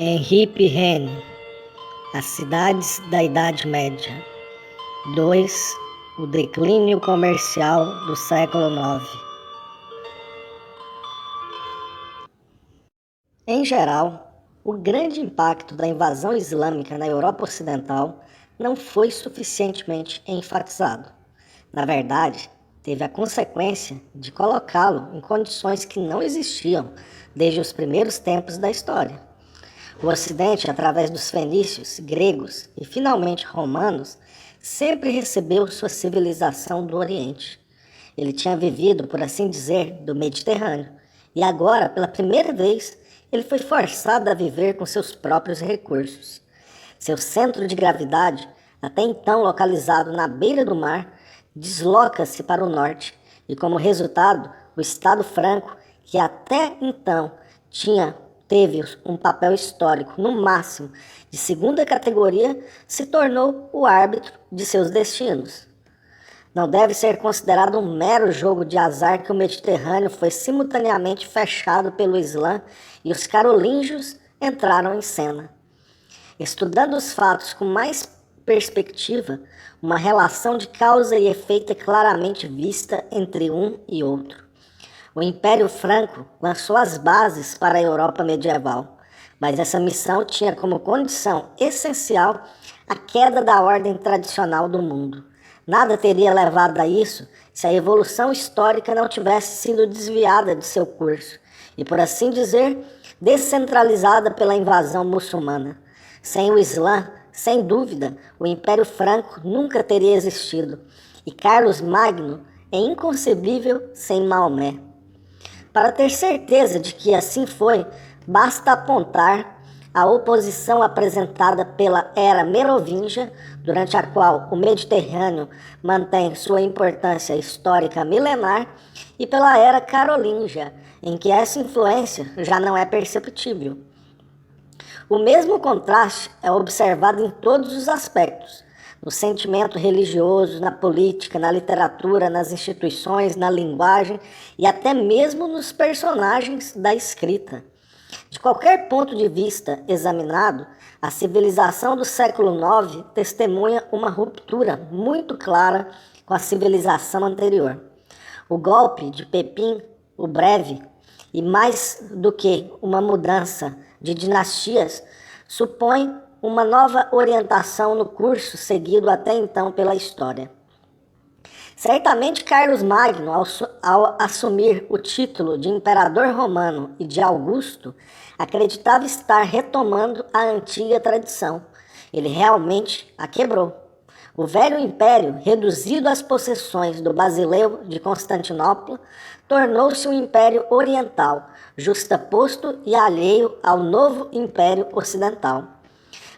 Henri Pirenne, As Cidades da Idade Média. 2. O declínio comercial do século IX. Em geral, o grande impacto da invasão islâmica na Europa Ocidental não foi suficientemente enfatizado. Na verdade, teve a consequência de colocá-lo em condições que não existiam desde os primeiros tempos da história. O Ocidente, através dos fenícios, gregos e finalmente romanos, sempre recebeu sua civilização do Oriente. Ele tinha vivido, por assim dizer, do Mediterrâneo, e agora, pela primeira vez, ele foi forçado a viver com seus próprios recursos. Seu centro de gravidade, até então localizado na beira do mar, desloca-se para o norte, e como resultado, o Estado franco, que até então teve um papel histórico, no máximo, de segunda categoria, se tornou o árbitro de seus destinos. Não deve ser considerado um mero jogo de azar que o Mediterrâneo foi simultaneamente fechado pelo Islã e os carolíngios entraram em cena. Estudando os fatos com mais perspectiva, uma relação de causa e efeito é claramente vista entre um e outro. O Império Franco lançou as bases para a Europa medieval, mas essa missão tinha como condição essencial a queda da ordem tradicional do mundo. Nada teria levado a isso se a evolução histórica não tivesse sido desviada de seu curso e, por assim dizer, descentralizada pela invasão muçulmana. Sem o Islã, sem dúvida, o Império Franco nunca teria existido, e Carlos Magno é inconcebível sem Maomé. Para ter certeza de que assim foi, basta apontar a oposição apresentada pela era merovingia, durante a qual o Mediterrâneo mantém sua importância histórica milenar, e pela era carolíngia, em que essa influência já não é perceptível. O mesmo contraste é observado em todos os aspectos: no sentimento religioso, na política, na literatura, nas instituições, na linguagem e até mesmo nos personagens da escrita. De qualquer ponto de vista examinado, a civilização do século IX testemunha uma ruptura muito clara com a civilização anterior. O golpe de Pepin o Breve, e mais do que uma mudança de dinastias, supõe uma nova orientação no curso seguido até então pela história. Certamente Carlos Magno, ao assumir o título de imperador romano e de Augusto, acreditava estar retomando a antiga tradição. Ele realmente a quebrou. O velho império, reduzido às possessões do Basileu de Constantinopla, tornou-se um império oriental, justaposto e alheio ao novo império ocidental.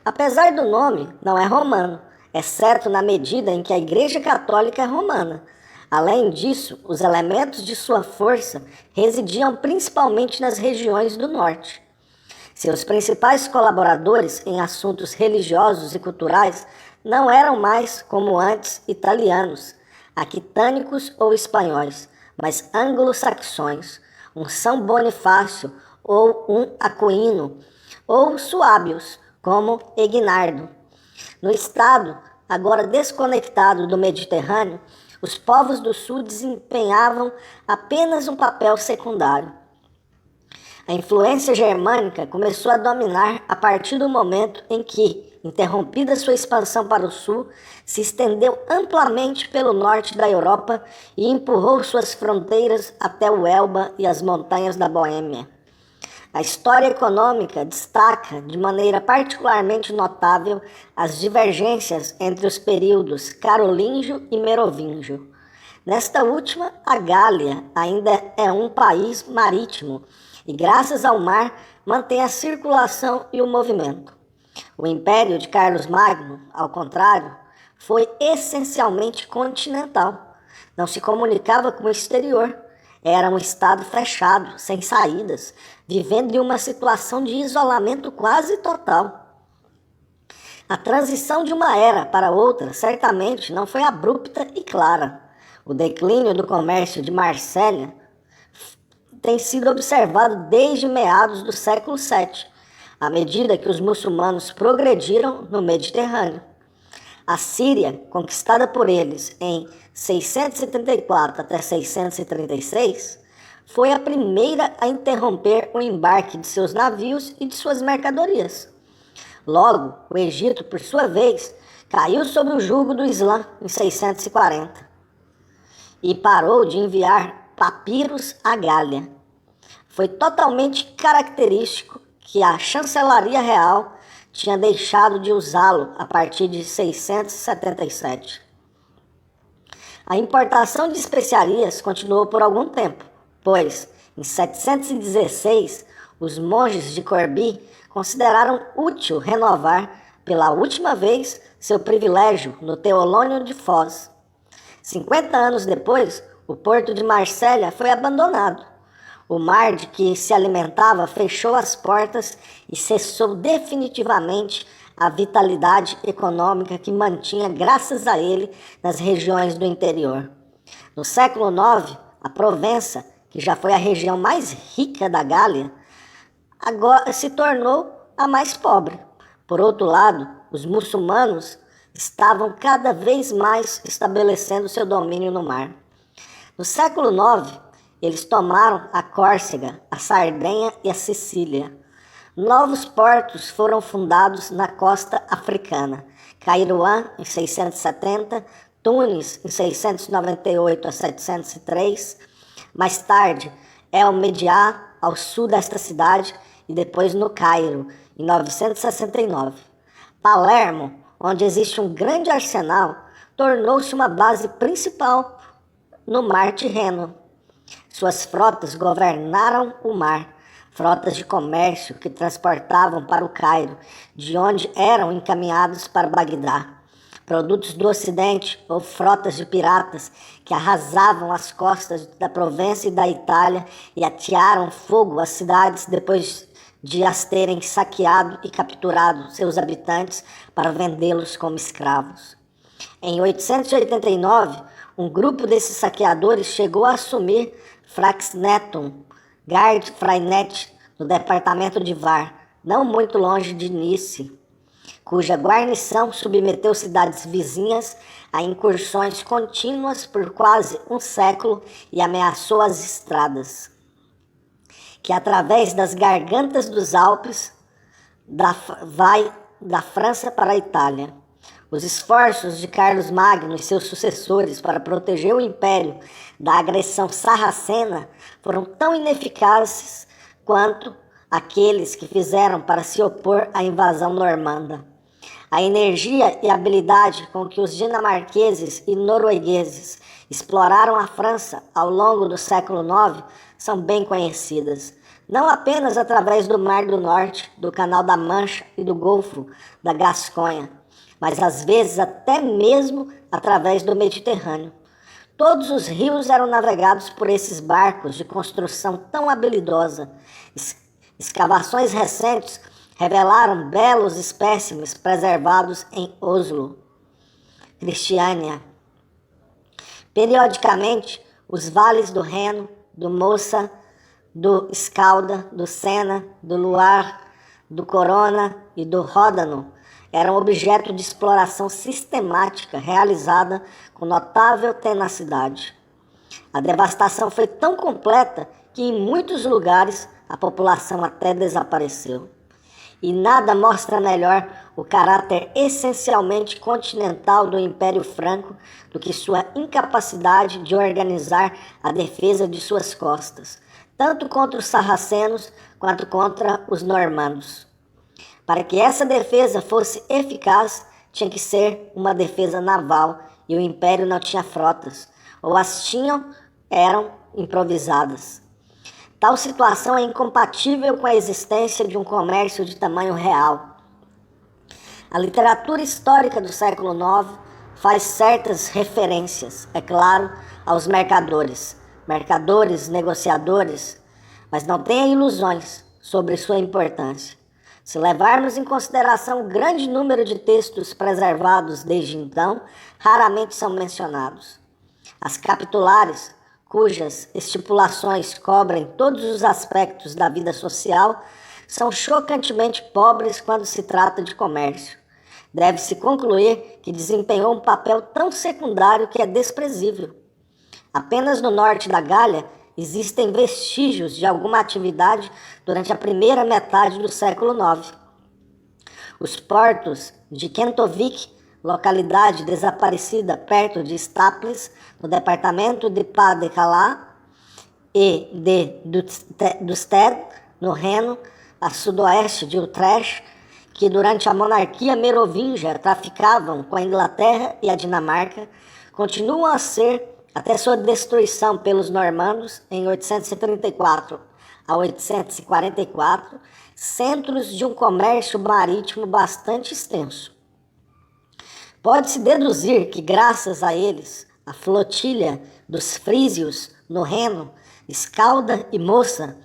Apesar do nome, não é romano, exceto na medida em que a Igreja Católica é romana. Além disso, os elementos de sua força residiam principalmente nas regiões do norte. Seus principais colaboradores em assuntos religiosos e culturais não eram mais, como antes, italianos, aquitânicos ou espanhóis, mas anglo-saxões, um São Bonifácio ou um Aquino, ou suábios, como Egnardo. No estado, agora desconectado do Mediterrâneo, os povos do sul desempenhavam apenas um papel secundário. A influência germânica começou a dominar a partir do momento em que, interrompida sua expansão para o sul, se estendeu amplamente pelo norte da Europa e empurrou suas fronteiras até o Elba e as montanhas da Boêmia. A história econômica destaca de maneira particularmente notável as divergências entre os períodos carolíngio e merovingio. Nesta última, a Gália ainda é um país marítimo e, graças ao mar, mantém a circulação e o movimento. O império de Carlos Magno, ao contrário, foi essencialmente continental. Não se comunicava com o exterior. Era um estado fechado, sem saídas, vivendo em uma situação de isolamento quase total. A transição de uma era para outra certamente não foi abrupta e clara. O declínio do comércio de Marsella tem sido observado desde meados do século VII. à medida que os muçulmanos progrediram no Mediterrâneo. A Síria, conquistada por eles em 674 até 636, foi a primeira a interromper o embarque de seus navios e de suas mercadorias. Logo, o Egito, por sua vez, caiu sob o jugo do Islã em 640 e parou de enviar papiros à Gália. Foi totalmente característico que a chancelaria real tinha deixado de usá-lo a partir de 677. A importação de especiarias continuou por algum tempo, pois, em 716, os monges de Corbie consideraram útil renovar, pela última vez, seu privilégio no Teolônio de Foz. 50 anos depois, o porto de Marsella foi abandonado. O mar de que se alimentava fechou as portas e cessou definitivamente a vitalidade econômica que mantinha, graças a ele, nas regiões do interior. No século IX, a Provença, que já foi a região mais rica da Gália, agora se tornou a mais pobre. Por outro lado, os muçulmanos estavam cada vez mais estabelecendo seu domínio no mar. No século IX, eles tomaram a Córcega, a Sardenha e a Sicília. Novos portos foram fundados na costa africana. Cairoã, em 670, Tunis, em 698 a 703. Mais tarde, El Mediá, ao sul desta cidade, e depois no Cairo, em 969. Palermo, onde existe um grande arsenal, tornou-se uma base principal no mar Tirreno. Suas frotas governaram o mar, frotas de comércio que transportavam para o Cairo, de onde eram encaminhados para Bagdá. Produtos do Ocidente ou frotas de piratas que arrasavam as costas da Provença e da Itália e atearam fogo às cidades depois de as terem saqueado e capturado seus habitantes para vendê-los como escravos. Em 889, um grupo desses saqueadores chegou a assumir Fraxnetum, Gard Freinet, no departamento de Var, não muito longe de Nice, cuja guarnição submeteu cidades vizinhas a incursões contínuas por quase um século e ameaçou as estradas, que através das gargantas dos Alpes vai da França para a Itália. Os esforços de Carlos Magno e seus sucessores para proteger o império da agressão sarracena foram tão ineficazes quanto aqueles que fizeram para se opor à invasão normanda. A energia e habilidade com que os dinamarqueses e noruegueses exploraram a França ao longo do século IX são bem conhecidas, não apenas através do Mar do Norte, do Canal da Mancha e do Golfo da Gasconha, mas às vezes até mesmo através do Mediterrâneo. Todos os rios eram navegados por esses barcos de construção tão habilidosa. Escavações recentes revelaram belos espécimes preservados em Oslo, Cristiânia. Periodicamente, os vales do Reno, do Moça, do Escalda, do Sena, do Loire, do Corona e do Ródano eram objeto de exploração sistemática realizada com notável tenacidade. A devastação foi tão completa que em muitos lugares a população até desapareceu. E nada mostra melhor o caráter essencialmente continental do Império Franco do que sua incapacidade de organizar a defesa de suas costas, tanto contra os sarracenos quanto contra os normandos. Para que essa defesa fosse eficaz, tinha que ser uma defesa naval, e o Império não tinha frotas, ou as tinham, eram improvisadas. Tal situação é incompatível com a existência de um comércio de tamanho real. A literatura histórica do século IX faz certas referências, é claro, aos mercadores, negociadores, mas não tenha ilusões sobre sua importância. Se levarmos em consideração o grande número de textos preservados desde então, raramente são mencionados. As capitulares, cujas estipulações cobrem todos os aspectos da vida social, são chocantemente pobres quando se trata de comércio. Deve-se concluir que desempenhou um papel tão secundário que é desprezível. Apenas no norte da Gália existem vestígios de alguma atividade durante a primeira metade do século IX. Os portos de Kentovic, localidade desaparecida perto de Staples, no departamento de Pas-de-Calais, e de Dusted, no Reno, a sudoeste de Utrecht, que durante a monarquia merovingia traficavam com a Inglaterra e a Dinamarca, continuam a ser, até sua destruição pelos normandos em 834 a 844, centros de um comércio marítimo bastante extenso. Pode-se deduzir que, graças a eles, a flotilha dos frísios no Reno, Escalda e Moça,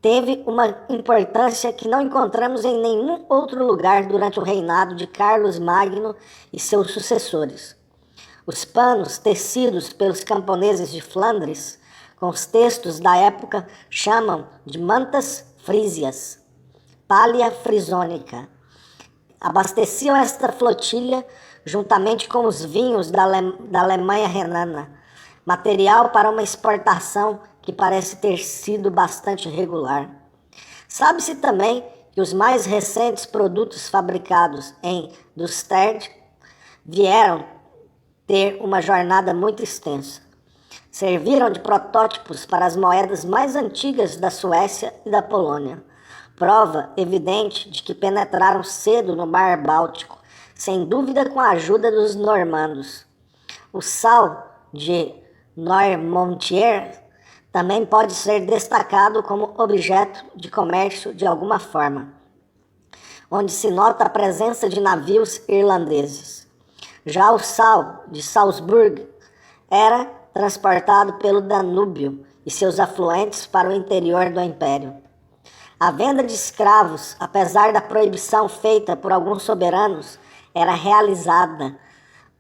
teve uma importância que não encontramos em nenhum outro lugar durante o reinado de Carlos Magno e seus sucessores. Os panos tecidos pelos camponeses de Flandres, com os textos da época, chamam de mantas frísias, palha frisônica. Abasteciam esta flotilha juntamente com os vinhos da Alemanha renana, material para uma exportação que parece ter sido bastante regular. Sabe-se também que os mais recentes produtos fabricados em Dusted vieram ter uma jornada muito extensa. Serviram de protótipos para as moedas mais antigas da Suécia e da Polônia, prova evidente de que penetraram cedo no Mar Báltico, sem dúvida com a ajuda dos normandos. O sal de Noirmoutier também pode ser destacado como objeto de comércio de alguma forma, onde se nota a presença de navios irlandeses. Já o sal de Salzburg era transportado pelo Danúbio e seus afluentes para o interior do império. A venda de escravos, apesar da proibição feita por alguns soberanos, era realizada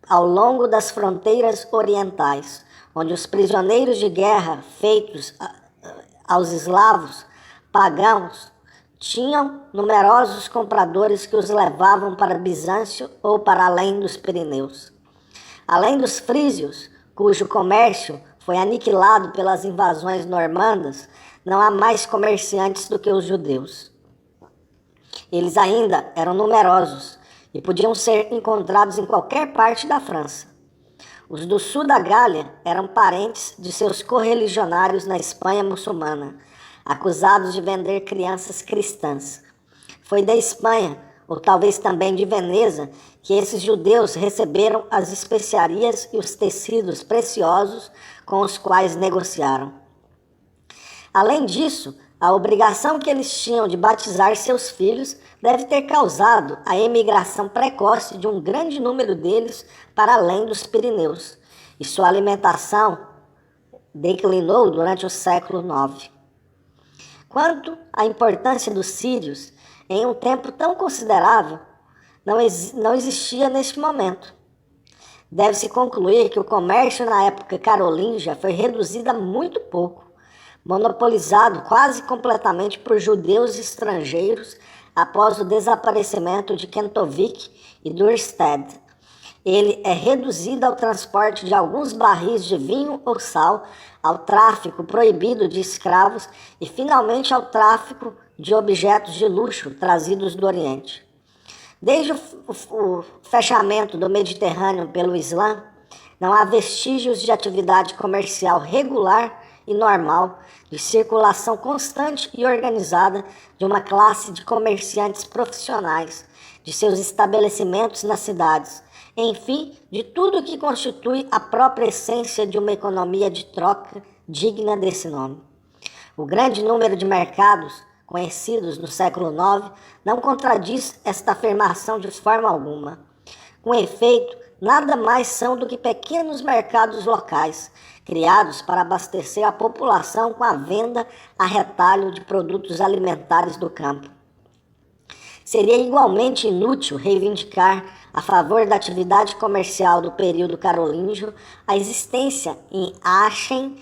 ao longo das fronteiras orientais, onde os prisioneiros de guerra feitos aos eslavos pagãos tinham numerosos compradores que os levavam para Bizâncio ou para além dos Pirineus. Além dos frísios, cujo comércio foi aniquilado pelas invasões normandas, não há mais comerciantes do que os judeus. Eles ainda eram numerosos e podiam ser encontrados em qualquer parte da França. Os do sul da Gália eram parentes de seus correligionários na Espanha muçulmana, acusados de vender crianças cristãs. Foi da Espanha, ou talvez também de Veneza, que esses judeus receberam as especiarias e os tecidos preciosos com os quais negociaram. Além disso, a obrigação que eles tinham de batizar seus filhos deve ter causado a emigração precoce de um grande número deles para além dos Pirineus, e sua alimentação declinou durante o século IX. Quanto à importância dos sírios, em um tempo tão considerável, não existia neste momento. Deve-se concluir que o comércio na época carolíngia foi reduzido a muito pouco, monopolizado quase completamente por judeus estrangeiros após o desaparecimento de Kentovic e Dursted. Ele é reduzido ao transporte de alguns barris de vinho ou sal, ao tráfico proibido de escravos e, finalmente, ao tráfico de objetos de luxo trazidos do Oriente. Desde o fechamento do Mediterrâneo pelo Islã, não há vestígios de atividade comercial regular e normal, de circulação constante e organizada de uma classe de comerciantes profissionais, de seus estabelecimentos nas cidades, enfim, de tudo o que constitui a própria essência de uma economia de troca digna desse nome. O grande número de mercados conhecidos no século IX não contradiz esta afirmação de forma alguma. Com efeito, nada mais são do que pequenos mercados locais, criados para abastecer a população com a venda a retalho de produtos alimentares do campo. Seria igualmente inútil reivindicar, a favor da atividade comercial do período carolíngio, a existência em Aachen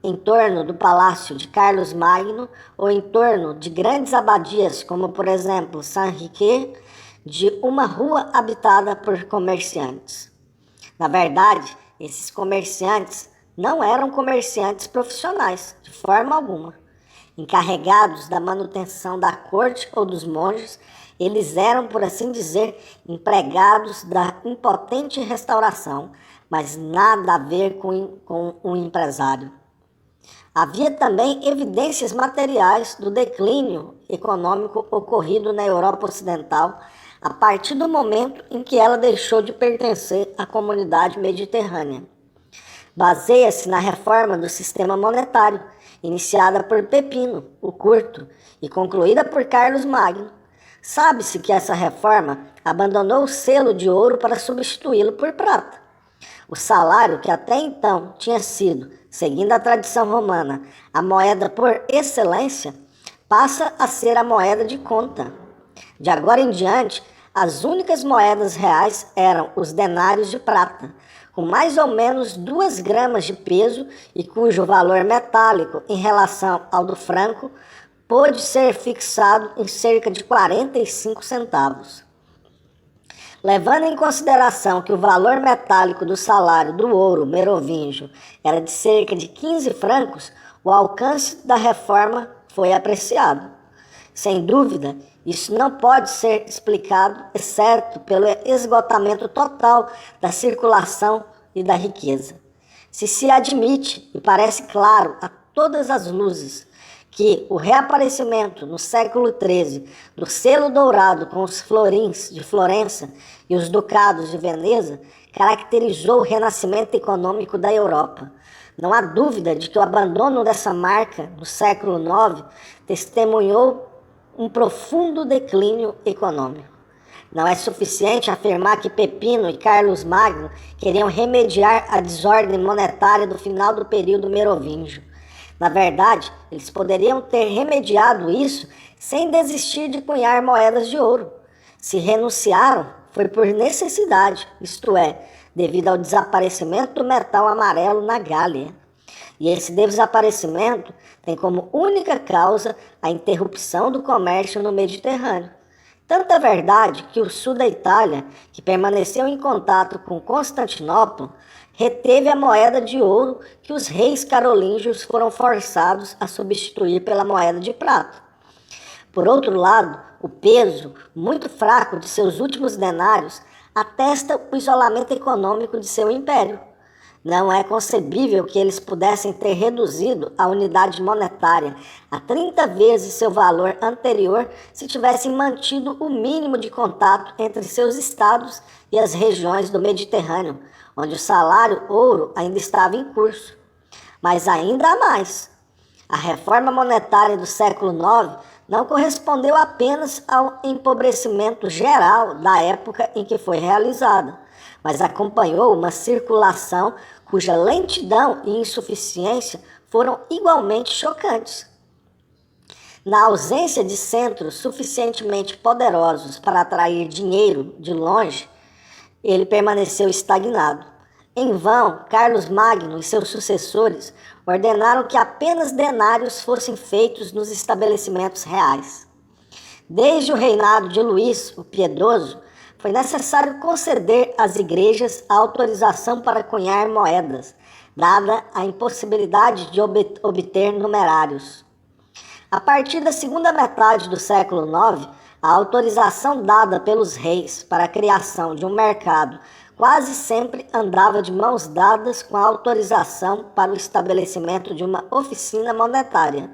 em torno do palácio de Carlos Magno ou em torno de grandes abadias, como por exemplo Saint-Riquet, de uma rua habitada por comerciantes. Na verdade, esses comerciantes não eram comerciantes profissionais, de forma alguma. Encarregados da manutenção da corte ou dos monges, eles eram, por assim dizer, empregados da impotente restauração, mas nada a ver com um empresário. Havia também evidências materiais do declínio econômico ocorrido na Europa Ocidental a partir do momento em que ela deixou de pertencer à comunidade mediterrânea. Baseia-se na reforma do sistema monetário, iniciada por Pepino, o Curto, e concluída por Carlos Magno. Sabe-se que essa reforma abandonou o selo de ouro para substituí-lo por prata. O salário, que até então tinha sido, seguindo a tradição romana, a moeda por excelência, passa a ser a moeda de conta. De agora em diante, as únicas moedas reais eram os denários de prata, com mais ou menos 2 gramas de peso e cujo valor metálico em relação ao do franco pôde ser fixado em cerca de 45 centavos. Levando em consideração que o valor metálico do salário do ouro merovingio era de cerca de 15 francos, o alcance da reforma foi apreciado. Sem dúvida, isso não pode ser explicado, exceto pelo esgotamento total da circulação e da riqueza. Se admite, e parece claro a todas as luzes, que o reaparecimento no século XIII do selo dourado com os florins de Florença e os ducados de Veneza caracterizou o renascimento econômico da Europa. Não há dúvida de que o abandono dessa marca no século IX testemunhou um profundo declínio econômico. Não é suficiente afirmar que Pepino e Carlos Magno queriam remediar a desordem monetária do final do período merovingio. Na verdade, eles poderiam ter remediado isso sem desistir de cunhar moedas de ouro. Se renunciaram, foi por necessidade, isto é, devido ao desaparecimento do metal amarelo na Gália. E esse desaparecimento tem como única causa a interrupção do comércio no Mediterrâneo. Tanta verdade que o sul da Itália, que permaneceu em contato com Constantinopla, reteve a moeda de ouro que os reis carolíngios foram forçados a substituir pela moeda de prata. Por outro lado, o peso, muito fraco de seus últimos denários, atesta o isolamento econômico de seu império. Não é concebível que eles pudessem ter reduzido a unidade monetária a 30 vezes seu valor anterior se tivessem mantido o mínimo de contato entre seus estados e as regiões do Mediterrâneo, onde o salário ouro ainda estava em curso. Mas ainda há mais. A reforma monetária do século IX não correspondeu apenas ao empobrecimento geral da época em que foi realizada, mas acompanhou uma circulação cuja lentidão e insuficiência foram igualmente chocantes. Na ausência de centros suficientemente poderosos para atrair dinheiro de longe, ele permaneceu estagnado. Em vão, Carlos Magno e seus sucessores ordenaram que apenas denários fossem feitos nos estabelecimentos reais. Desde o reinado de Luís o Piedoso, foi necessário conceder às igrejas a autorização para cunhar moedas, dada a impossibilidade de obter numerários. A partir da segunda metade do século IX, a autorização dada pelos reis para a criação de um mercado quase sempre andava de mãos dadas com a autorização para o estabelecimento de uma oficina monetária.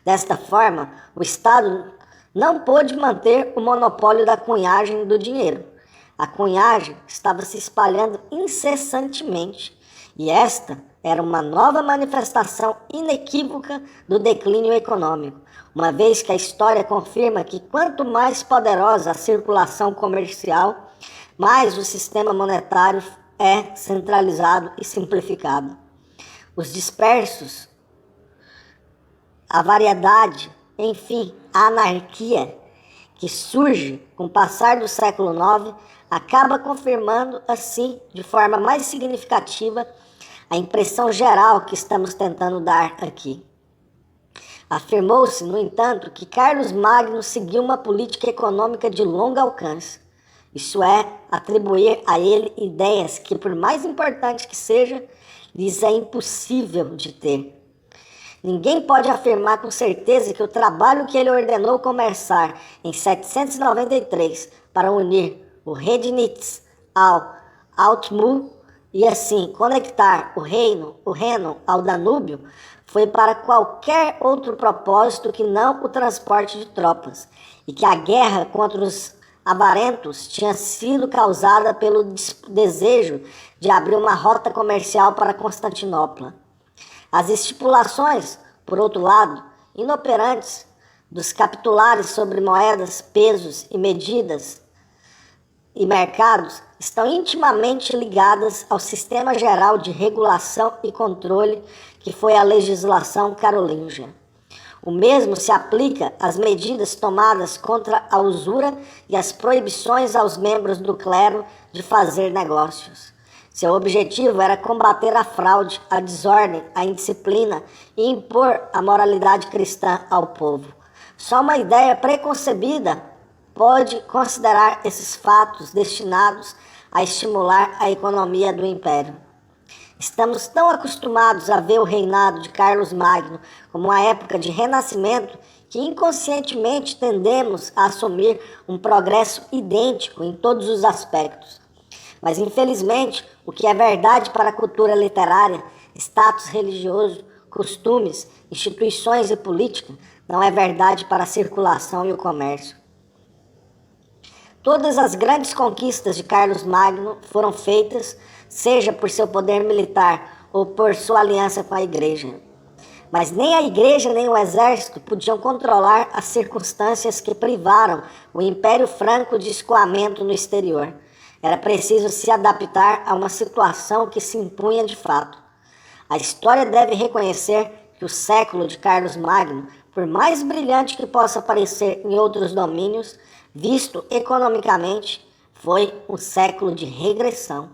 Desta forma, o Estado não pôde manter o monopólio da cunhagem do dinheiro. A cunhagem estava se espalhando incessantemente, e esta era uma nova manifestação inequívoca do declínio econômico, uma vez que a história confirma que quanto mais poderosa a circulação comercial, mais o sistema monetário é centralizado e simplificado. Os dispersos, a variedade, enfim, a anarquia que surge com o passar do século IX acaba confirmando, assim, de forma mais significativa, a impressão geral que estamos tentando dar aqui. Afirmou-se, no entanto, que Carlos Magno seguiu uma política econômica de longo alcance. Isso é, atribuir a ele ideias que, por mais importantes que sejam, lhes é impossível de ter. Ninguém pode afirmar com certeza que o trabalho que ele ordenou começar em 793 para unir o Rednitz ao Altmühl e assim conectar o Reno ao Danúbio foi para qualquer outro propósito que não o transporte de tropas, e que a guerra contra os avarentos tinha sido causada pelo desejo de abrir uma rota comercial para Constantinopla. As estipulações, por outro lado, inoperantes dos capitulares sobre moedas, pesos e medidas e mercados estão intimamente ligadas ao sistema geral de regulação e controle que foi a legislação carolíngia. O mesmo se aplica às medidas tomadas contra a usura e às proibições aos membros do clero de fazer negócios. Seu objetivo era combater a fraude, a desordem, a indisciplina e impor a moralidade cristã ao povo. Só uma ideia preconcebida pode considerar esses fatos destinados a estimular a economia do império. Estamos tão acostumados a ver o reinado de Carlos Magno como uma época de renascimento que inconscientemente tendemos a assumir um progresso idêntico em todos os aspectos. Mas, infelizmente, o que é verdade para a cultura literária, status religioso, costumes, instituições e política, não é verdade para a circulação e o comércio. Todas as grandes conquistas de Carlos Magno foram feitas, seja por seu poder militar ou por sua aliança com a Igreja. Mas nem a Igreja nem o exército podiam controlar as circunstâncias que privaram o Império Franco de escoamento no exterior. Era preciso se adaptar a uma situação que se impunha de fato. A história deve reconhecer que o século de Carlos Magno, por mais brilhante que possa parecer em outros domínios, visto economicamente, foi um século de regressão.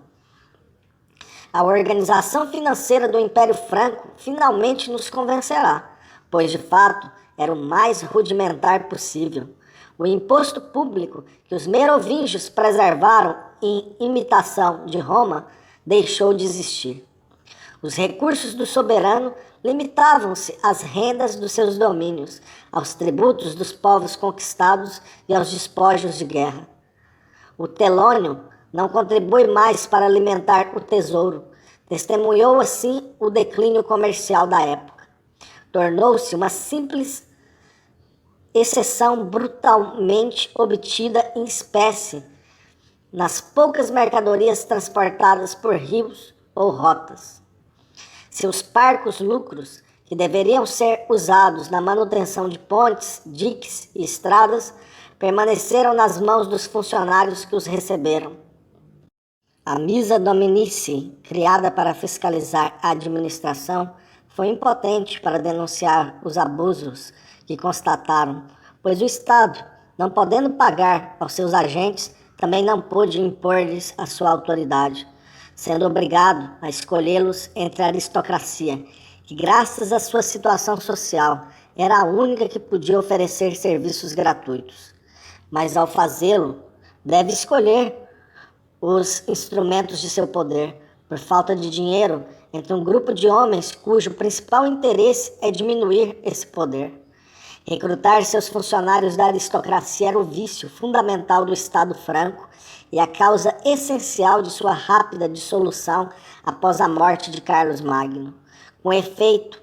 A organização financeira do Império Franco finalmente nos convencerá, pois de fato era o mais rudimentar possível. O imposto público que os merovingios preservaram em imitação de Roma deixou de existir. Os recursos do soberano limitavam-se às rendas dos seus domínios, aos tributos dos povos conquistados e aos despojos de guerra. O telônio não contribui mais para alimentar o tesouro. Testemunhou assim o declínio comercial da época. Tornou-se uma simples exceção brutalmente obtida em espécie nas poucas mercadorias transportadas por rios ou rotas. Seus parcos lucros, que deveriam ser usados na manutenção de pontes, diques e estradas, permaneceram nas mãos dos funcionários que os receberam. A Missa Dominici, criada para fiscalizar a administração, foi impotente para denunciar os abusos que constataram, pois o Estado, não podendo pagar aos seus agentes, também não pôde impor-lhes a sua autoridade, sendo obrigado a escolhê-los entre a aristocracia, que, graças à sua situação social, era a única que podia oferecer serviços gratuitos. Mas, ao fazê-lo, deve escolher os instrumentos de seu poder, por falta de dinheiro, entre um grupo de homens cujo principal interesse é diminuir esse poder. Recrutar seus funcionários da aristocracia era o vício fundamental do Estado franco e a causa essencial de sua rápida dissolução após a morte de Carlos Magno. Com efeito,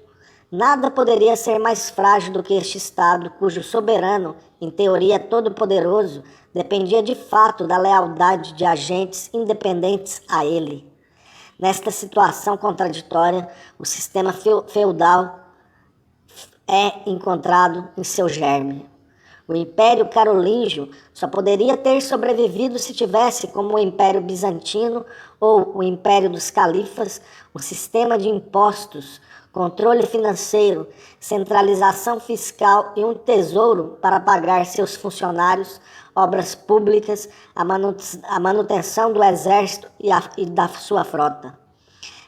nada poderia ser mais frágil do que este Estado, cujo soberano, em teoria todo-poderoso, dependia de fato da lealdade de agentes independentes a ele. Nesta situação contraditória, o sistema feudal é encontrado em seu germe. O Império Carolíngio só poderia ter sobrevivido se tivesse, como o Império Bizantino ou o Império dos Califas, um sistema de impostos, controle financeiro, centralização fiscal e um tesouro para pagar seus funcionários, obras públicas, a manutenção do exército e da sua frota.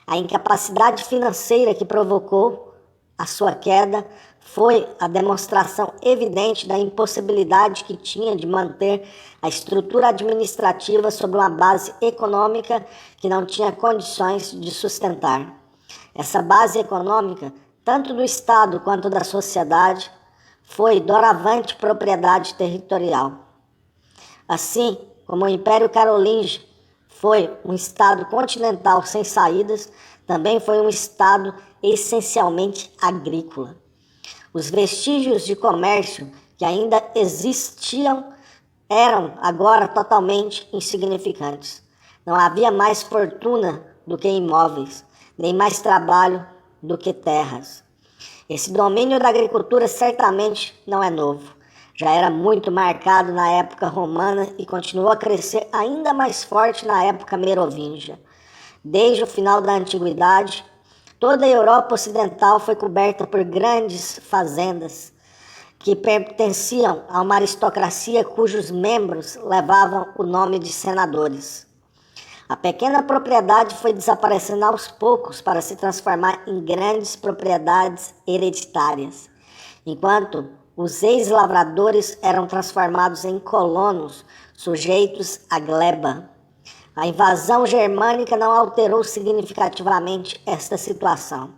A incapacidade financeira que provocou a sua queda foi a demonstração evidente da impossibilidade que tinha de manter a estrutura administrativa sobre uma base econômica que não tinha condições de sustentar. Essa base econômica, tanto do Estado quanto da sociedade, foi doravante propriedade territorial. Assim como o Império Carolíngio foi um estado continental sem saídas, também foi um estado essencialmente agrícola. Os vestígios de comércio que ainda existiam eram agora totalmente insignificantes. Não havia mais fortuna do que imóveis, nem mais trabalho do que terras. Esse domínio da agricultura certamente não é novo. Já era muito marcado na época romana e continuou a crescer ainda mais forte na época merovíngia. Desde o final da antiguidade, toda a Europa ocidental foi coberta por grandes fazendas que pertenciam a uma aristocracia cujos membros levavam o nome de senadores. A pequena propriedade foi desaparecendo aos poucos para se transformar em grandes propriedades hereditárias, enquanto os ex-lavradores eram transformados em colonos sujeitos à gleba. A invasão germânica não alterou significativamente esta situação.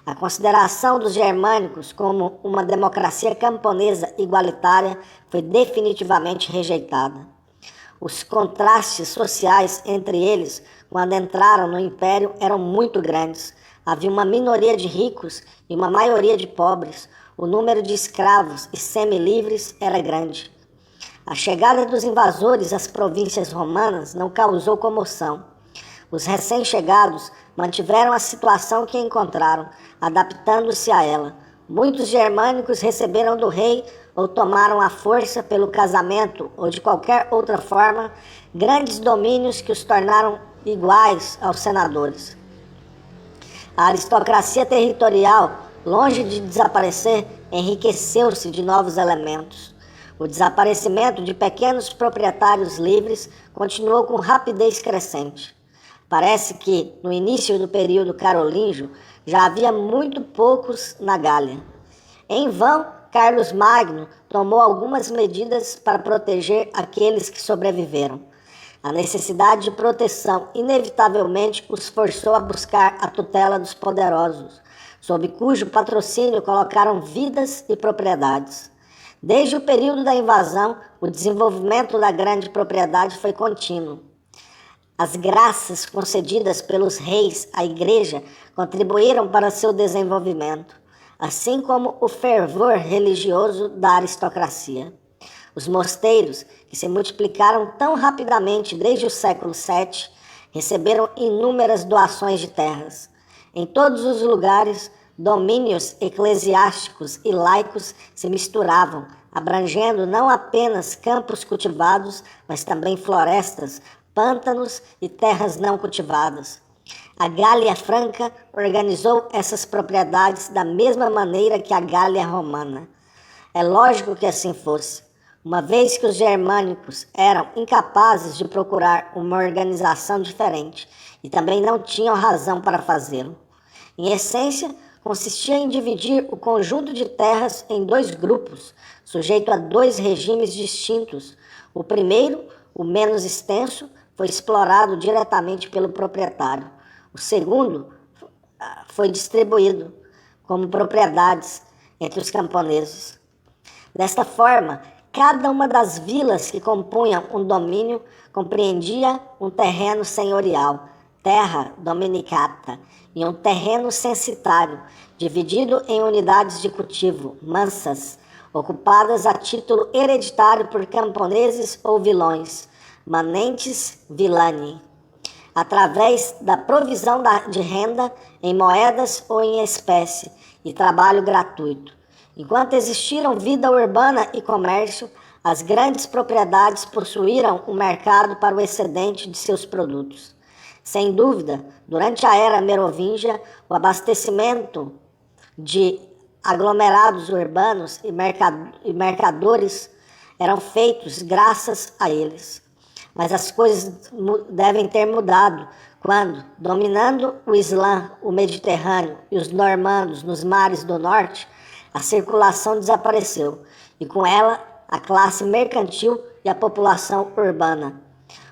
A consideração dos germânicos como uma democracia camponesa igualitária foi definitivamente rejeitada. Os contrastes sociais entre eles, quando entraram no império, eram muito grandes. Havia uma minoria de ricos e uma maioria de pobres. O número de escravos e semi-livres era grande. A chegada dos invasores às províncias romanas não causou comoção. Os recém-chegados mantiveram a situação que encontraram, adaptando-se a ela. Muitos germânicos receberam do rei ou tomaram à força pelo casamento ou de qualquer outra forma grandes domínios que os tornaram iguais aos senadores. A aristocracia territorial, longe de desaparecer, enriqueceu-se de novos elementos. O desaparecimento de pequenos proprietários livres continuou com rapidez crescente. Parece que, no início do período carolíngio, já havia muito poucos na Gália. Em vão, Carlos Magno tomou algumas medidas para proteger aqueles que sobreviveram. A necessidade de proteção inevitavelmente os forçou a buscar a tutela dos poderosos, sob cujo patrocínio colocaram vidas e propriedades. Desde o período da invasão, o desenvolvimento da grande propriedade foi contínuo. As graças concedidas pelos reis à igreja contribuíram para seu desenvolvimento, assim como o fervor religioso da aristocracia. Os mosteiros, que se multiplicaram tão rapidamente desde o século VII, receberam inúmeras doações de terras. Em todos os lugares, domínios eclesiásticos e laicos se misturavam, abrangendo não apenas campos cultivados, mas também florestas, pântanos e terras não cultivadas. A Gália Franca organizou essas propriedades da mesma maneira que a Gália Romana. É lógico que assim fosse, uma vez que os germânicos eram incapazes de procurar uma organização diferente e também não tinham razão para fazê-lo. Em essência, consistia em dividir o conjunto de terras em dois grupos, sujeito a dois regimes distintos. O primeiro, o menos extenso, foi explorado diretamente pelo proprietário. O segundo foi distribuído como propriedades entre os camponeses. Desta forma, cada uma das vilas que compunham um domínio compreendia um terreno senhorial, terra dominicata, e um terreno censitário, dividido em unidades de cultivo, mansas, ocupadas a título hereditário por camponeses ou vilões, manentes villani, através da provisão de renda em moedas ou em espécie e trabalho gratuito. Enquanto existiram vida urbana e comércio, as grandes propriedades possuíram um mercado para o excedente de seus produtos. Sem dúvida, durante a era merovíngia, o abastecimento de aglomerados urbanos e mercadores eram feitos graças a eles. Mas as coisas devem ter mudado quando, dominando o Islã, o Mediterrâneo e os normandos nos mares do norte, a circulação desapareceu e com ela a classe mercantil e a população urbana.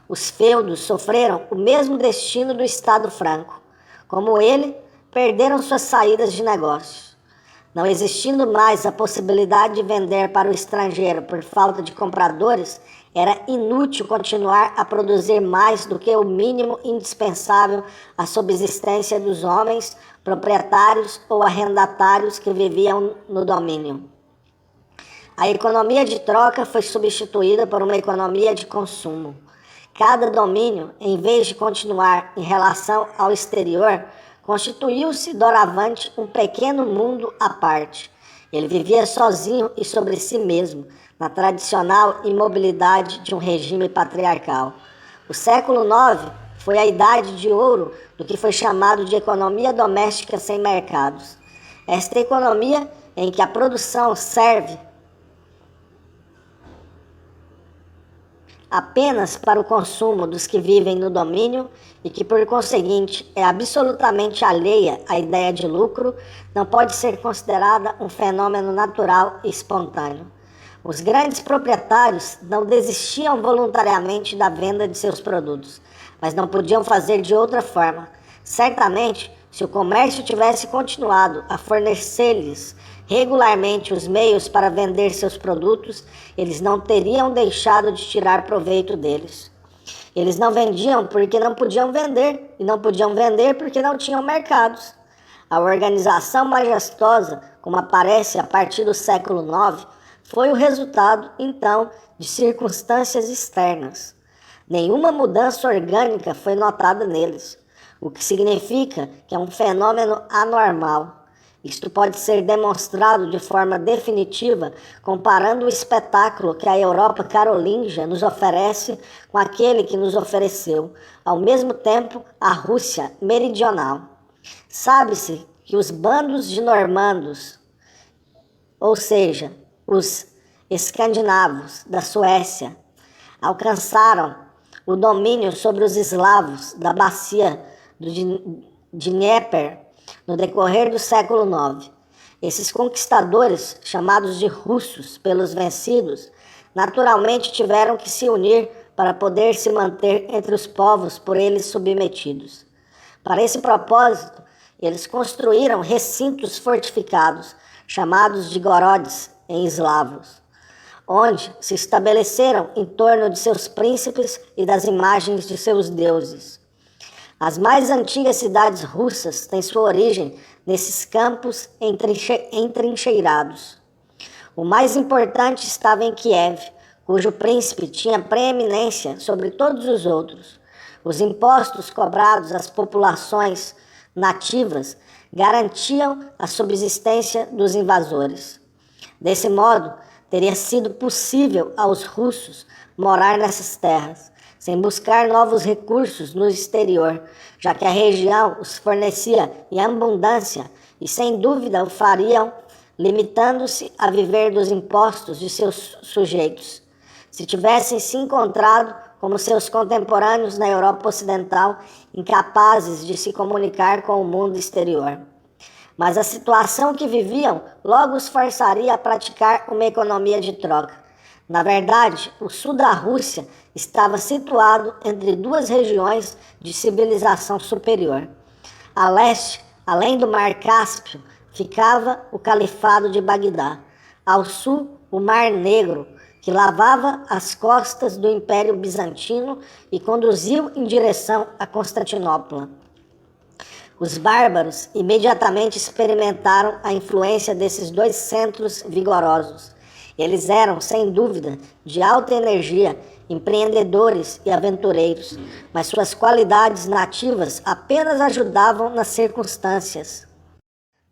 Os feudos sofreram o mesmo destino do Estado franco. Como ele, perderam suas saídas de negócios. Não existindo mais a possibilidade de vender para o estrangeiro por falta de compradores, era inútil continuar a produzir mais do que o mínimo indispensável à subsistência dos homens, proprietários ou arrendatários que viviam no domínio. A economia de troca foi substituída por uma economia de consumo. Cada domínio, em vez de continuar em relação ao exterior, constituiu-se doravante um pequeno mundo à parte. Ele vivia sozinho e sobre si mesmo, na tradicional imobilidade de um regime patriarcal. O século IX foi a idade de ouro do que foi chamado de economia doméstica sem mercados. Esta economia em que a produção serve apenas para o consumo dos que vivem no domínio e que, por conseguinte, é absolutamente alheia à ideia de lucro, não pode ser considerada um fenômeno natural e espontâneo. Os grandes proprietários não desistiam voluntariamente da venda de seus produtos, mas não podiam fazer de outra forma. Certamente, se o comércio tivesse continuado a fornecer-lhes regularmente os meios para vender seus produtos, eles não teriam deixado de tirar proveito deles. Eles não vendiam porque não podiam vender, e não podiam vender porque não tinham mercados. A organização majestosa, como aparece a partir do século IX, foi o resultado, então, de circunstâncias externas. Nenhuma mudança orgânica foi notada neles, o que significa que é um fenômeno anormal. Isto pode ser demonstrado de forma definitiva comparando o espetáculo que a Europa carolíngia nos oferece com aquele que nos ofereceu, ao mesmo tempo, a Rússia meridional. Sabe-se que os bandos de normandos, ou seja, os escandinavos da Suécia, alcançaram o domínio sobre os eslavos da bacia do Dnieper no decorrer do século IX. Esses conquistadores, chamados de russos pelos vencidos, naturalmente tiveram que se unir para poder se manter entre os povos por eles submetidos. Para esse propósito, eles construíram recintos fortificados, chamados de gorodes em eslavos, onde se estabeleceram em torno de seus príncipes e das imagens de seus deuses. As mais antigas cidades russas têm sua origem nesses campos entrincheirados. O mais importante estava em Kiev, cujo príncipe tinha preeminência sobre todos os outros. Os impostos cobrados às populações nativas garantiam a subsistência dos invasores. Desse modo, teria sido possível aos russos morar nessas terras, sem buscar novos recursos no exterior, já que a região os fornecia em abundância e sem dúvida o fariam, limitando-se a viver dos impostos de seus sujeitos. Se tivessem se encontrado como seus contemporâneos na Europa Ocidental, incapazes de se comunicar com o mundo exterior. Mas a situação que viviam logo os forçaria a praticar uma economia de troca. Na verdade, o sul da Rússia estava situado entre duas regiões de civilização superior. A leste, além do Mar Cáspio, ficava o Califado de Bagdá. Ao sul, o Mar Negro, que lavava as costas do Império Bizantino e conduziu em direção a Constantinopla. Os bárbaros imediatamente experimentaram a influência desses dois centros vigorosos. Eles eram, sem dúvida, de alta energia, empreendedores e aventureiros, mas suas qualidades nativas apenas ajudavam nas circunstâncias.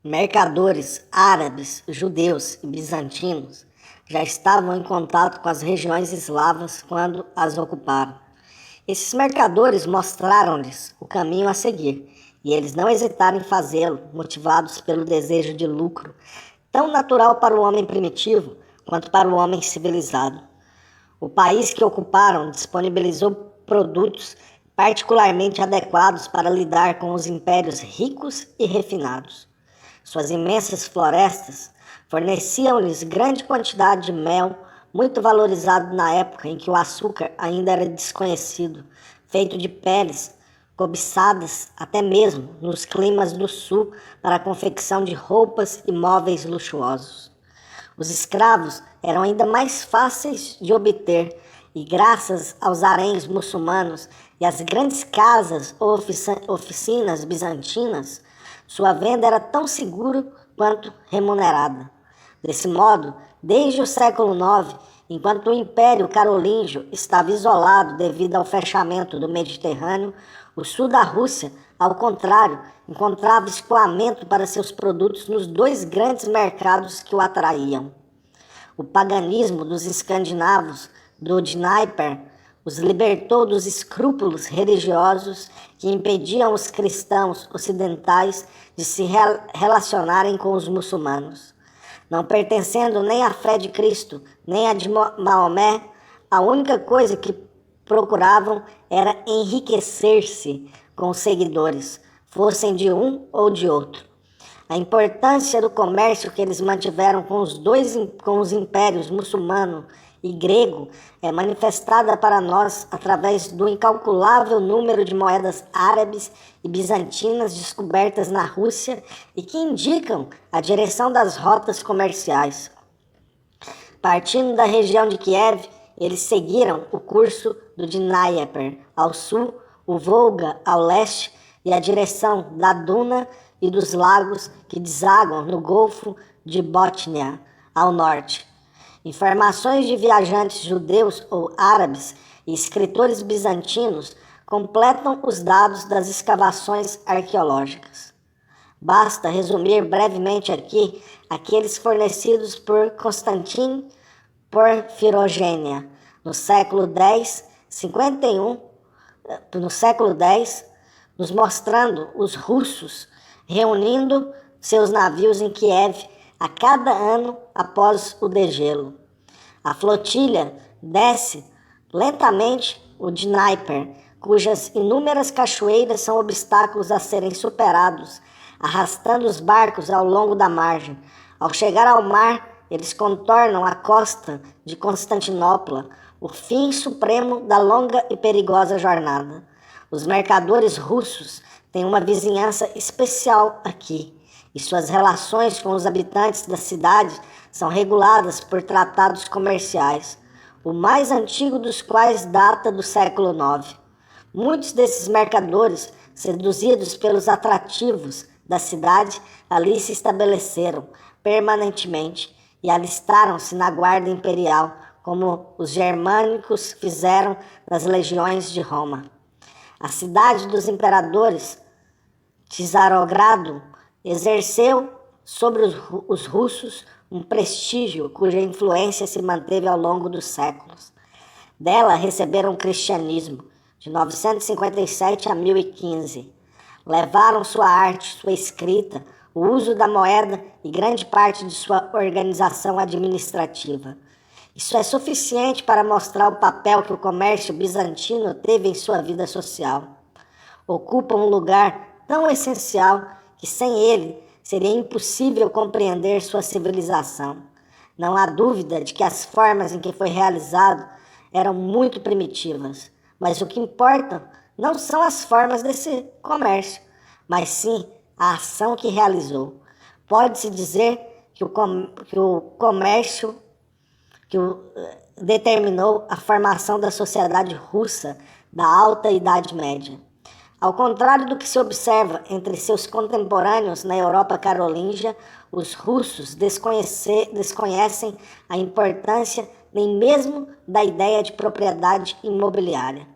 Mercadores árabes, judeus e bizantinos já estavam em contato com as regiões eslavas quando as ocuparam. Esses mercadores mostraram-lhes o caminho a seguir, e eles não hesitaram em fazê-lo, motivados pelo desejo de lucro, tão natural para o homem primitivo quanto para o homem civilizado. O país que ocuparam disponibilizou produtos particularmente adequados para lidar com os impérios ricos e refinados. Suas imensas florestas forneciam-lhes grande quantidade de mel, muito valorizado na época em que o açúcar ainda era desconhecido, feito de peles cobiçadas até mesmo nos climas do sul para a confecção de roupas e móveis luxuosos. Os escravos eram ainda mais fáceis de obter e, graças aos haréns muçulmanos e às grandes casas ou oficinas bizantinas, sua venda era tão segura quanto remunerada. Desse modo, desde o século IX, enquanto o Império Carolíngio estava isolado devido ao fechamento do Mediterrâneo, o sul da Rússia, ao contrário, encontrava escoamento para seus produtos nos dois grandes mercados que o atraíam. O paganismo dos escandinavos do Dnieper os libertou dos escrúpulos religiosos que impediam os cristãos ocidentais de se relacionarem com os muçulmanos. Não pertencendo nem à fé de Cristo, nem à de Maomé, a única coisa que procuravam era enriquecer-se com os seguidores, fossem de um ou de outro. A importância do comércio que eles mantiveram com os impérios muçulmano e grego é manifestada para nós através do incalculável número de moedas árabes e bizantinas descobertas na Rússia e que indicam a direção das rotas comerciais. Partindo da região de Kiev, eles seguiram o curso do Dnieper ao sul, o Volga ao leste e a direção da Duna e dos lagos que desaguam no Golfo de Bótnia ao norte. Informações de viajantes judeus ou árabes e escritores bizantinos completam os dados das escavações arqueológicas. Basta resumir brevemente aqui aqueles fornecidos por Constantin Porfirogênia no século X, nos mostrando os russos reunindo seus navios em Kiev a cada ano após o degelo. A flotilha desce lentamente o Dnieper, cujas inúmeras cachoeiras são obstáculos a serem superados, arrastando os barcos ao longo da margem. Ao chegar ao mar, eles contornam a costa de Constantinopla, o fim supremo da longa e perigosa jornada. Os mercadores russos têm uma vizinhança especial aqui, e suas relações com os habitantes da cidade são reguladas por tratados comerciais, o mais antigo dos quais data do século IX. Muitos desses mercadores, seduzidos pelos atrativos da cidade, ali se estabeleceram permanentemente e alistaram-se na guarda imperial, como os germânicos fizeram nas legiões de Roma. A cidade dos imperadores, Tsarogrado, exerceu sobre os russos um prestígio cuja influência se manteve ao longo dos séculos. Dela receberam o cristianismo, de 957 a 1015. Levaram sua arte, sua escrita, o uso da moeda e grande parte de sua organização administrativa. Isso é suficiente para mostrar o papel que o comércio bizantino teve em sua vida social. Ocupa um lugar tão essencial que sem ele seria impossível compreender sua civilização. Não há dúvida de que as formas em que foi realizado eram muito primitivas, mas o que importa não são as formas desse comércio, mas sim a ação que realizou. Pode-se dizer que o comércio determinou a formação da sociedade russa da Alta Idade Média. Ao contrário do que se observa entre seus contemporâneos na Europa carolíngia, os russos desconhecem a importância nem mesmo da ideia de propriedade imobiliária.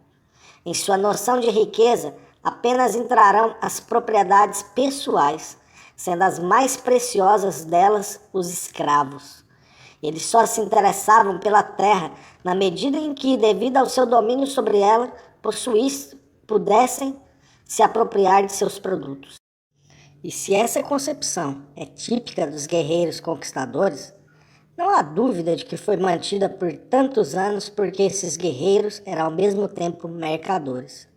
Em sua noção de riqueza, apenas entrarão as propriedades pessoais, sendo as mais preciosas delas os escravos. Eles só se interessavam pela terra na medida em que, devido ao seu domínio sobre ela, pudessem se apropriar de seus produtos. E se essa concepção é típica dos guerreiros conquistadores, não há dúvida de que foi mantida por tantos anos porque esses guerreiros eram ao mesmo tempo mercadores.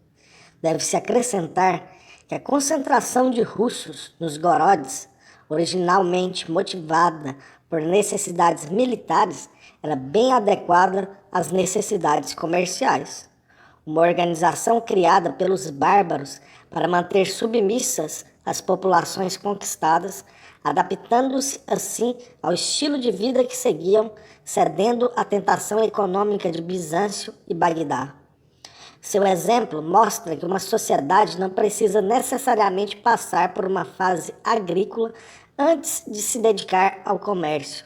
Deve-se acrescentar que a concentração de russos nos Gorods, originalmente motivada por necessidades militares, era bem adequada às necessidades comerciais. Uma organização criada pelos bárbaros para manter submissas as populações conquistadas, adaptando-se assim ao estilo de vida que seguiam, cedendo à tentação econômica de Bizâncio e Bagdá. Seu exemplo mostra que uma sociedade não precisa necessariamente passar por uma fase agrícola antes de se dedicar ao comércio.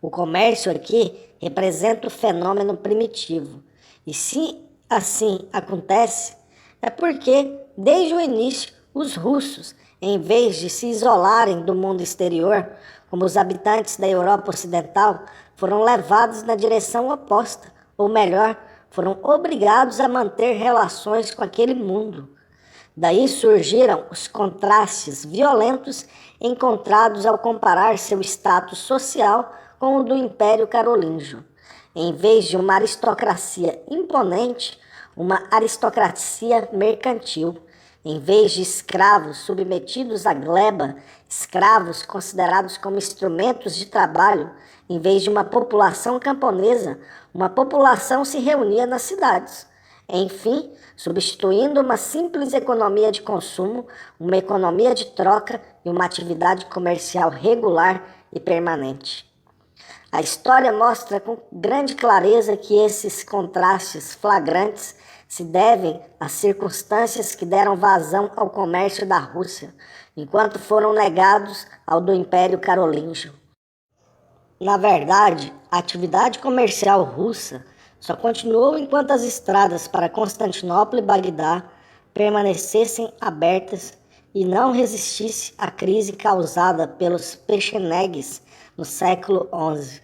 O comércio aqui representa o fenômeno primitivo, e se assim acontece, é porque, desde o início, os russos, em vez de se isolarem do mundo exterior, como os habitantes da Europa Ocidental, foram levados na direção oposta, ou melhor, foram obrigados a manter relações com aquele mundo. Daí surgiram os contrastes violentos encontrados ao comparar seu status social com o do Império Carolíngio. Em vez de uma aristocracia imponente, uma aristocracia mercantil. Em vez de escravos submetidos à gleba, escravos considerados como instrumentos de trabalho, em vez de uma população camponesa, uma população se reunia nas cidades. Enfim, substituindo uma simples economia de consumo, uma economia de troca e uma atividade comercial regular e permanente. A história mostra com grande clareza que esses contrastes flagrantes se devem às circunstâncias que deram vazão ao comércio da Rússia, enquanto foram negados ao do Império Carolíngio. Na verdade, a atividade comercial russa só continuou enquanto as estradas para Constantinopla e Bagdá permanecessem abertas e não resistisse à crise causada pelos pechenegues no século XI.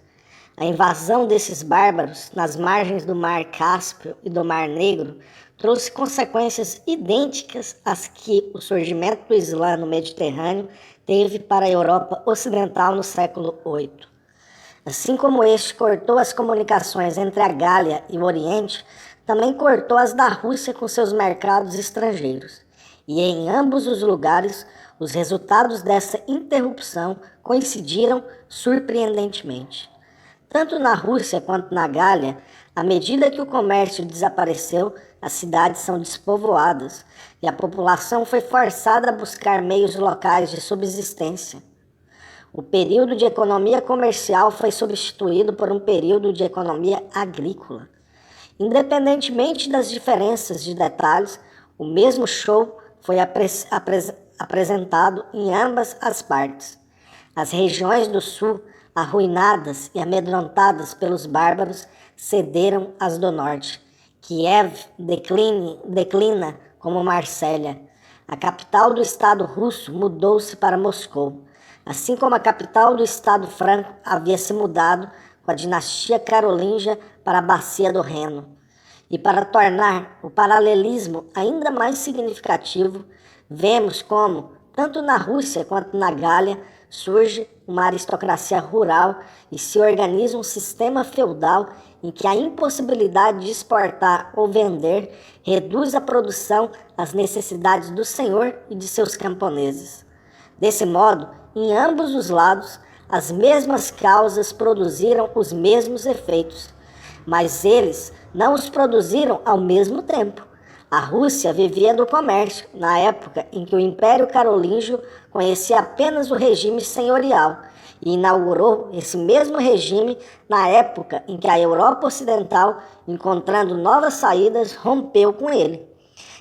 A invasão desses bárbaros nas margens do Mar Cáspio e do Mar Negro trouxe consequências idênticas às que o surgimento do Islã no Mediterrâneo teve para a Europa Ocidental no século VIII. Assim como este cortou as comunicações entre a Gália e o Oriente, também cortou as da Rússia com seus mercados estrangeiros. E em ambos os lugares, os resultados dessa interrupção coincidiram surpreendentemente. Tanto na Rússia quanto na Gália, à medida que o comércio desapareceu, as cidades são despovoadas e a população foi forçada a buscar meios locais de subsistência. O período de economia comercial foi substituído por um período de economia agrícola. Independentemente das diferenças de detalhes, o mesmo show foi apresentado em ambas as partes. As regiões do sul, arruinadas e amedrontadas pelos bárbaros, cederam às do norte. Kiev declina como Marsella. A capital do Estado russo mudou-se para Moscou, assim como a capital do Estado franco havia se mudado com a dinastia carolíngia para a bacia do Reno. E para tornar o paralelismo ainda mais significativo, vemos como, tanto na Rússia quanto na Gália, surge uma aristocracia rural e se organiza um sistema feudal em que a impossibilidade de exportar ou vender reduz a produção às necessidades do senhor e de seus camponeses. Desse modo, em ambos os lados, as mesmas causas produziram os mesmos efeitos, mas eles não os produziram ao mesmo tempo. A Rússia vivia do comércio, na época em que o Império Carolíngio conhecia apenas o regime senhorial e inaugurou esse mesmo regime na época em que a Europa Ocidental, encontrando novas saídas, rompeu com ele.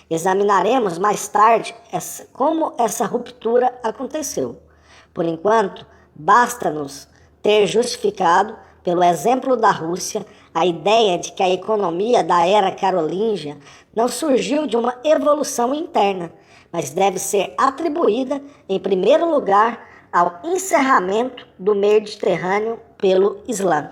Examinaremos mais tarde como essa ruptura aconteceu. Por enquanto, basta-nos ter justificado, pelo exemplo da Rússia, a ideia de que a economia da era carolíngia não surgiu de uma evolução interna, mas deve ser atribuída, em primeiro lugar, ao encerramento do Mediterrâneo pelo Islã.